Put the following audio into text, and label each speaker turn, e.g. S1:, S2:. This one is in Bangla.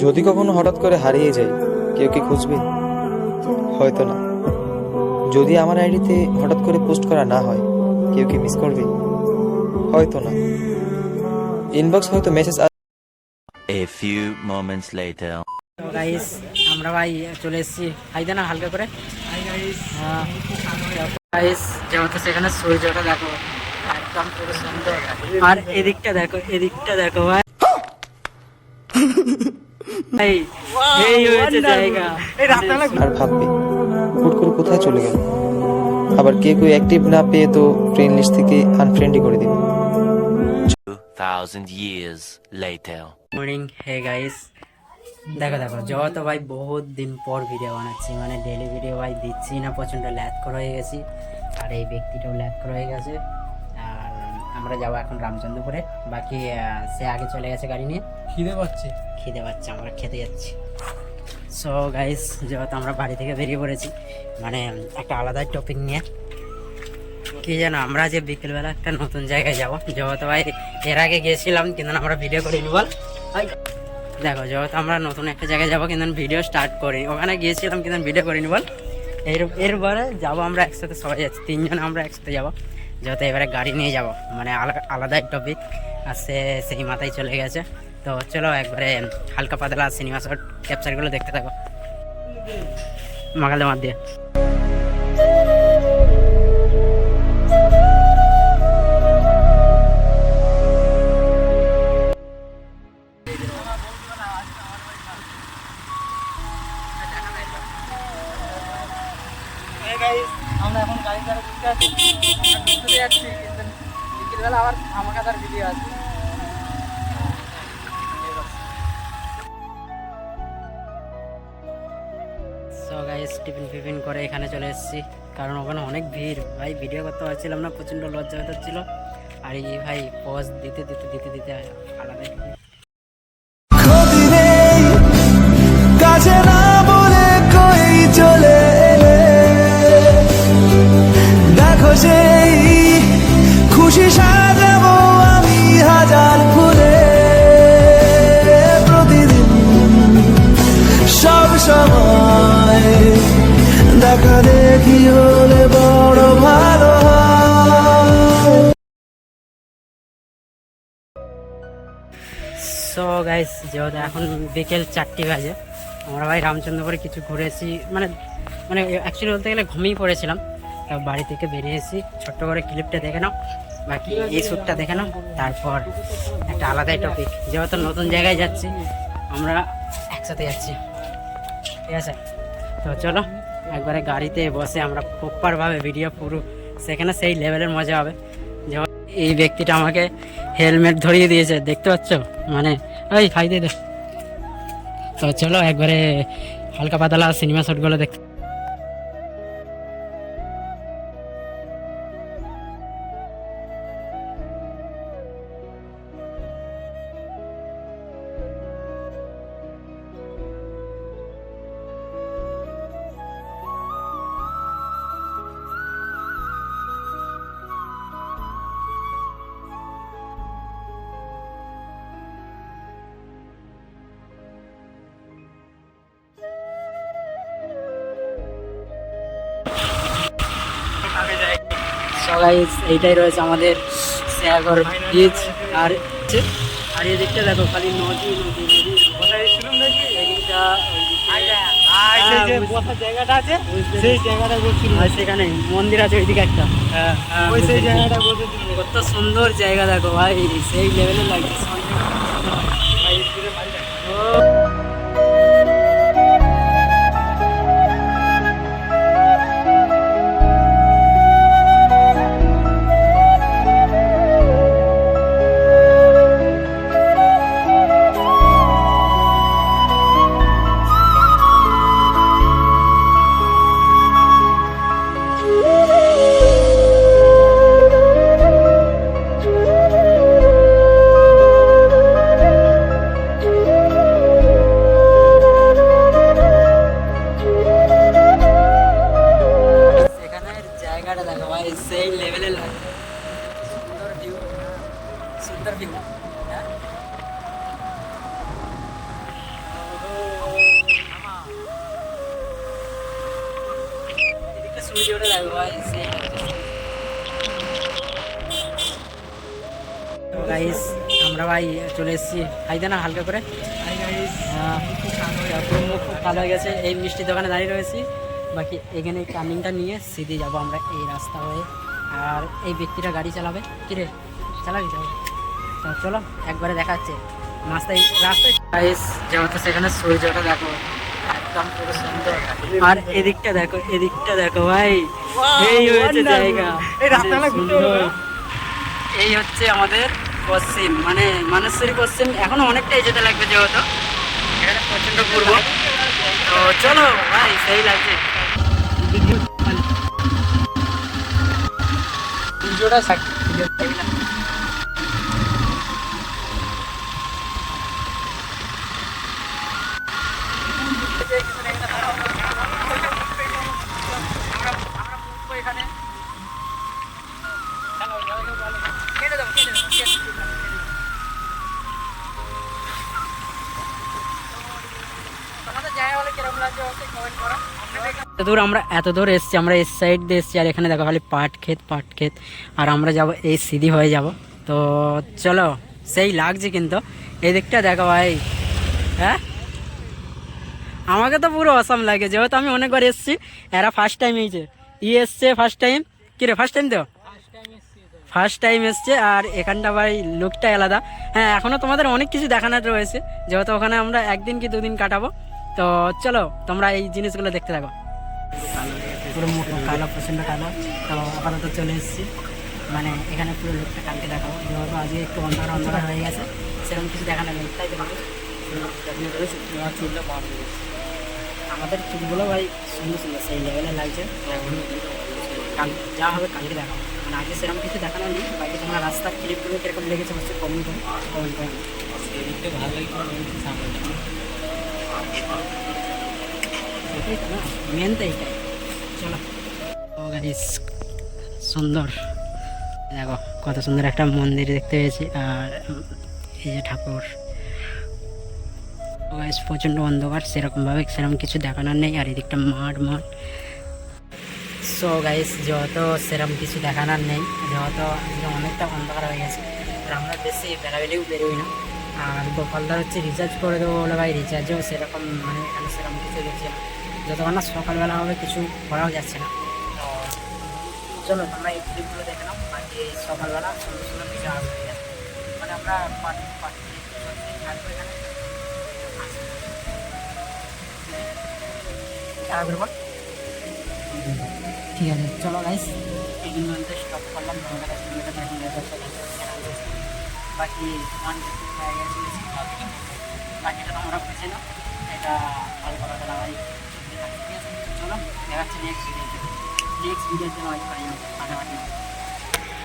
S1: যদি কখনো হঠাৎ করে হারিয়ে যাই, কেউ কি খুঁজবে? হয়তো না। যদি আমার আইডিতে হঠাৎ করে পোস্ট করা না হয়, কেউ কি মিস করবে? হয়তো না। ইনবক্স হয়তো message.
S2: A few moments later.
S3: তো গাইস আমরা ভাই চলে এসেছি হাইদা না হালকা করে গাইস যেহেতু সেখানে সূর্যটা দেখো একদম পুরো সুন্দর। আর এদিকটা দেখো ভাই ভাই এই হয়েছে জায়গা।
S1: আর ভাববে হুট করে কোথায় চলে গেল। আবার কেউ অ্যাক্টিভ না পেয়ে তো ফ্রেন্ড লিস্ট থেকে আনফ্রেন্ডই করে দিবে।
S2: 2000 years later.
S3: Morning hey guys, দেখো যত ভাই বহুত দিন পর ভিডিও বানাচ্ছি, মানে ডেলি ভিডিও ভাই দিচ্ছি না, প্রচণ্ড ল্যাদ করা হয়ে গেছি। আর এই ব্যক্তিটাও ল্যাদ করা হয়ে গেছে। আর আমরা যাবো এখন রামচন্দ্রপুরে, বাকি সে আগে চলে গেছে গাড়ি নিয়ে। খিদে পাচ্ছে, আমরা খেতে যাচ্ছি। সো গাইস যেহেতু আমরা বাড়ি থেকে বেরিয়ে পড়েছি, মানে একটা আলাদা টপিক নিয়ে, কি জানো আমরা যে বিকেলবেলা একটা নতুন জায়গায় যাবো। যেহেতু ভাই এর আগে গিয়েছিলাম কিন্তু আমরা ভিডিও করিনি বল। দেখো যেহেতু আমরা নতুন একটা জায়গায় যাবো কিন্তু ভিডিও স্টার্ট করিনি, ওখানে গিয়েছিলাম কিন্তু ভিডিও করিনি বল। এরপরে যাবো আমরা একসাথে, সবাই যাচ্ছি, তিনজন আমরা একসাথে যাবো। যেহেতু এবারে গাড়ি নিয়ে যাবো, মানে আলাদাই টপিক, আর সেই মাথায় চলে গেছে। তো চলো একবারে হালকা পাতলা সিনেমা শট ক্যাপচারগুলো দেখতে থাকো মাগালে মার দিয়ে। আমরা এখন গাড়ি দ্বারা ঘুরতে আছি, ঘুরতে যাচ্ছি, কিন্তু বিকেলবেলা আবার আমাকাদার ভিডিও আছে। সো গাইস টিফিন করে এখানে চলে এসেছি, কারণ ওখানে অনেক ভিড় ভাই, ভিডিও করতে পারছিলাম না, প্রচণ্ড লজ্জা হচ্ছিল। আর এই ভাই পজ দিতে আলাদাই
S4: কাছে না বলে কই চলে দেখো সেই খুশি সাজাবো আমি হাজার ফুলে প্রতিদিন সব সময় দেখা দেখি হলে বড় ভালো হয়।
S3: সো গাইস যেহেতু এখন বিকেল 4টা বাজে, আমরা ভাই রামচন্দ্রপুরে কিছু ঘুরেছি, মানে অ্যাকচুয়ালি বলতে গেলে ঘুমিয়ে পড়েছিলাম। তো বাড়ি থেকে বেরিয়েছি, ছোট্ট করে ক্লিপটা দেখে নাও, বাকি এই শ্যুটটা দেখে নাও। তারপর একটা আলাদাই টপিক, যেহেতু নতুন জায়গায় যাচ্ছি, আমরা একসাথে যাচ্ছি, ঠিক আছে? তো চলো একবারে গাড়িতে বসে আমরা প্রপারভাবে ভিডিও পুরো, সেখানে সেই লেভেলের মজা হবে। যেমন এই ব্যক্তিটা আমাকে হেলমেট ধরিয়ে দিয়েছে, দেখতে পাচ্ছ, মানে ওই খাই দিয়ে দে। তো চলো একবারে হালকা পাতলা সিনেমা শটগুলো দেখতে। সবাই এইটাই রয়েছে আমাদের শেয়াগর বিচ। আর এই দিকটা দেখো খালি নদী। জায়গাটা আছে, সেই জায়গাটা সেখানে মন্দির আছে ওইদিকে একটা, সেই জায়গাটা কত সুন্দর জায়গা দেখো ভাই, সেই লেভেলে লাগছে। দেখো ভাই সেই গাইস আমরা ভাই চলে এসেছি খাইতে না হালকা করে পুরো মুখ খুব ভালো হয়ে গেছে এই মিষ্টি দোকানে দাঁড়িয়ে রয়েছি বাকি এখানে টার্নিংটা নিয়ে সিধে যাবো আমরা এই রাস্তা হয়ে আর এই ব্যক্তিটা গাড়ি চালাবে কিরে চালাবি তো চলো একবারে দেখাচ্ছে রাস্তায় গাইস যেহেতু সেখানে সূর্যটা দেখো একদম পুরো সুন্দর আর এদিকটা দেখো ভাই এই হয়েছে জায়গা এই হচ্ছে আমাদের পশ্চিম মানে মানেশ্বরী পশ্চিম এখনো অনেকটাই যেতে লাগবে যেহেতু এখানে প্রচন্ড পূর্ব তো চলো ভাই সেই লাগছে ভিডিওটা এখানে এত দূর এসছি আমরা এই সাইড দিয়ে এসছি আর এখানে দেখো খালি পাট ক্ষেত আর আমরা যাব এই সিধি হয়ে যাব তো চলো সেই লাগছে কিন্তু এই দিকটা দেখো ভাই হ্যাঁ আমাকে তো পুরো অসাম লাগে যেহেতু আমি অনেকবার এসছি এরা ফার্স্ট টাইম এসছে ফার্স্ট টাইম কিরে ফার্স্ট টাইম তো ফার্স্ট টাইম এসছে আর এখানটা ভাই লুকটা আলাদা হ্যাঁ এখনও তোমাদের অনেক কিছু দেখানোর রয়েছে যেহেতু ওখানে আমরা একদিন কি দুদিন কাটাবো তো চলো তোমরা এই জিনিসগুলো দেখতে থাকো পুরো মুখ কালো প্রচণ্ড কালো তো আপাতত চলে এসেছি মানে এখানে পুরো লুকটা কালকে দেখাবো যেহেতু আজকে একটু অন্ধকার হয়ে গেছে সেরকম কিছু দেখানো নেই তাই তো চুলটা আমাদের চুলগুলো ভাই সুন্দর সেই লেভেলে লাগছে কাল যা হবে কালকে দেখাবো মানে আগে সেরকম কিছু দেখানো নেই বাকি তোমরা রাস্তার ক্লিপগুলো কীরকম লেগেছে অবশ্যই কমেন্ট করে ভালো লাগে মেন তো এইটাই চলো সুন্দর দেখো কত সুন্দর একটা মন্দির দেখতে পেয়েছি আর এই যে ঠাকুর প্রচণ্ড অন্ধকার সেরকমভাবে সেরকম কিছু দেখানোর নেই আর এদিকটা মাঠ সো গাইস যেহেতু সেরকম কিছু দেখানোর নেই যেহেতু অনেকটা অন্ধকার হয়ে গেছে আর আমরা বেশি বেলাবেলিও বেরোই না আর গোপালদার হচ্ছে রিচার্জ করে দেবো বলে ভাই রিচার্জও সেরকম মানে এখানে সেরকম কিছু দেখছি না যতক্ষণ না সকালবেলা হবে কিছু করাও যাচ্ছে না তো চলো তোমরা এই ক্লিপগুলো দেখে নাও বাকি সকালবেলা সুন্দর সুন্দর ভিডিও আসবে মানে আমরা থাকবো এখানে ঠিক আছে চলো গাইস এই মধ্যে স্টপ করলাম বাকি বাকিটা তোমরা বুঝে নাও এটা ভালো করা ভাই চলো দেখাচ্ছি নেক্সট ভিডিওতে নেক্সট ভিডিওর জন্য ফাটাফাটি